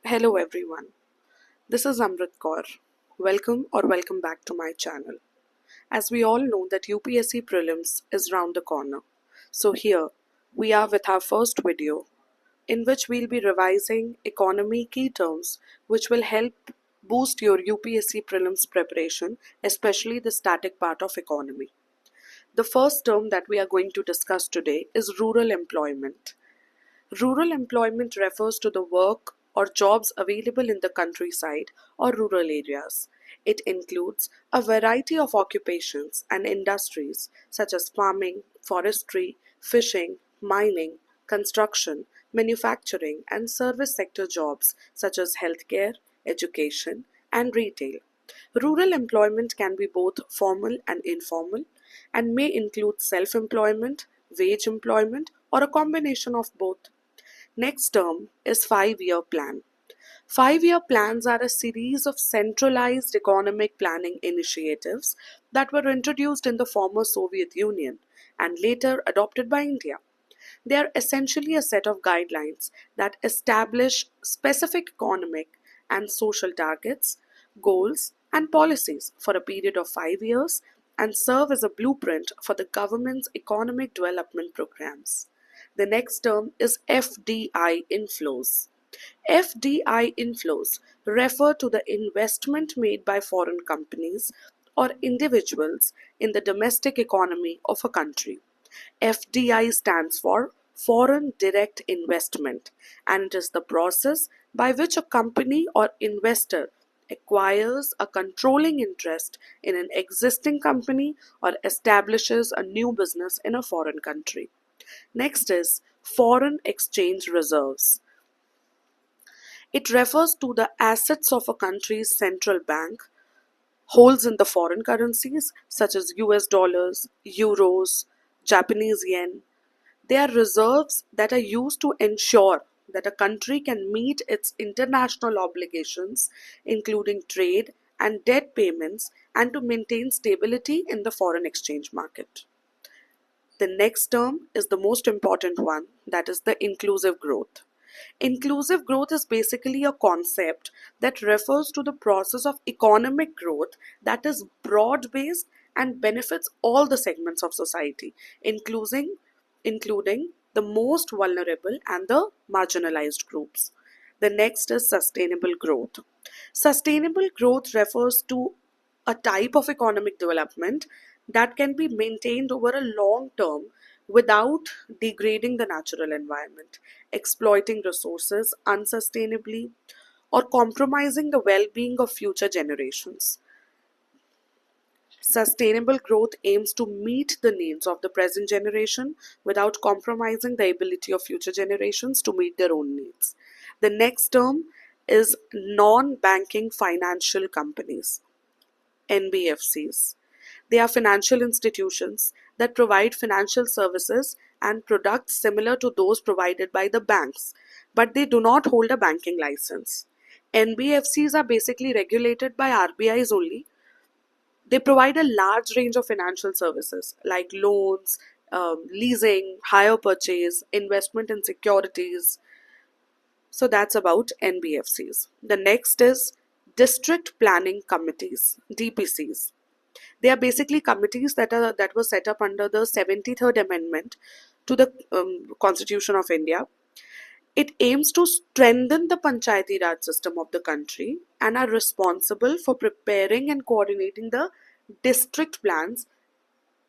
Hello everyone, this is Amrit Kaur. Welcome back to my channel. As we all know that UPSC Prelims is round the corner. So here we are with our first video in which we'll be revising economy key terms which will help boost your UPSC Prelims preparation, especially the static part of economy. The first term that we are going to discuss today is rural employment. Rural employment refers to the work or jobs available in the countryside or rural areas. It includes a variety of occupations and industries such as farming, forestry, fishing, mining, construction, manufacturing, and service sector jobs such as healthcare, education, and retail. Rural employment can be both formal and informal and may include self employment, wage employment, or a combination of both. Next term is 5-year plan. 5-year plans are a series of centralized economic planning initiatives that were introduced in the former Soviet Union and later adopted by India. They are essentially a set of guidelines that establish specific economic and social targets, goals, and policies for a period of 5 years and serve as a blueprint for the government's economic development programs. The next term is FDI inflows. FDI inflows refer to the investment made by foreign companies or individuals in the domestic economy of a country. FDI stands for Foreign Direct Investment, and it is the process by which a company or investor acquires a controlling interest in an existing company or establishes a new business in a foreign country. Next is foreign exchange reserves. It refers to the assets of a country's central bank holds in the foreign currencies such as US dollars, euros, Japanese yen. They are reserves that are used to ensure that a country can meet its international obligations, including trade and debt payments, and to maintain stability in the foreign exchange market. The next term is the most important one, that is the inclusive growth. Inclusive growth is basically a concept that refers to the process of economic growth that is broad based and benefits all the segments of society, including the most vulnerable and the marginalized groups. The next is sustainable growth. Sustainable growth refers to a type of economic development that can be maintained over a long term without degrading the natural environment, exploiting resources unsustainably, or compromising the well being of future generations. Sustainable growth aims to meet the needs of the present generation without compromising the ability of future generations to meet their own needs. The next term is non banking financial companies, NBFCs. They are financial institutions that provide financial services and products similar to those provided by the banks, but they do not hold a banking license. NBFCs are basically regulated by RBIs only. They provide a large range of financial services like loans, leasing, hire purchase, investment in securities. So that's about NBFCs. The next is district planning committees, DPCs. They are basically committees that were set up under the 73rd Amendment to the Constitution of India. It aims to strengthen the Panchayati Raj system of the country and are responsible for preparing and coordinating the district plans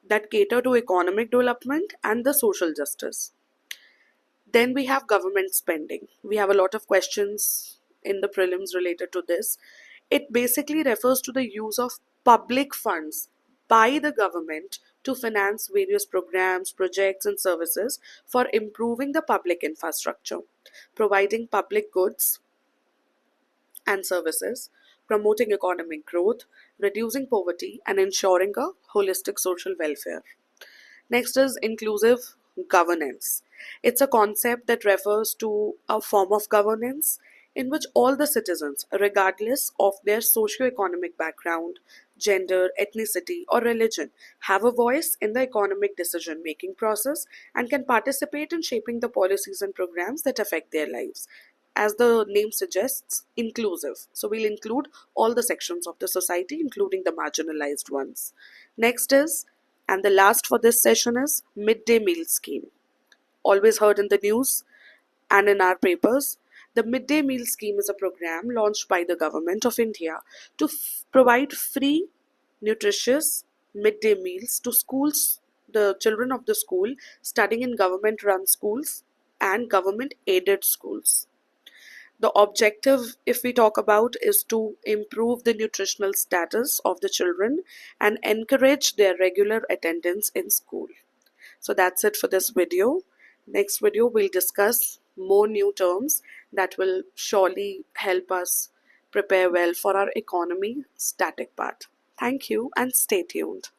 that cater to economic development and the social justice. Then we have government spending. We have a lot of questions in the prelims related to this. It basically refers to the use of public funds by the government to finance various programs, projects, and services for improving the public infrastructure, providing public goods and services, promoting economic growth, reducing poverty, and ensuring a holistic social welfare. Next is inclusive governance. It's a concept that refers to a form of governance in which all the citizens, regardless of their socio-economic background, gender, ethnicity, or religion, have a voice in the economic decision making process and can participate in shaping the policies and programs that affect their lives. as the name suggests, inclusive. So we'll include all the sections of the society, including the marginalized ones. Next is, and the last for this session is, midday meal scheme. Always heard in the news and in our papers. The midday meal scheme is a program launched by the government of India to provide free, nutritious midday meals to schools, the children of the school studying in government run schools and government aided schools. The objective, if we talk about, is to improve the nutritional status of the children and encourage their regular attendance in school. So that's it for this video. Next video, we'll discuss more new terms that will surely help us prepare well for our economy static part. Thank you and stay tuned.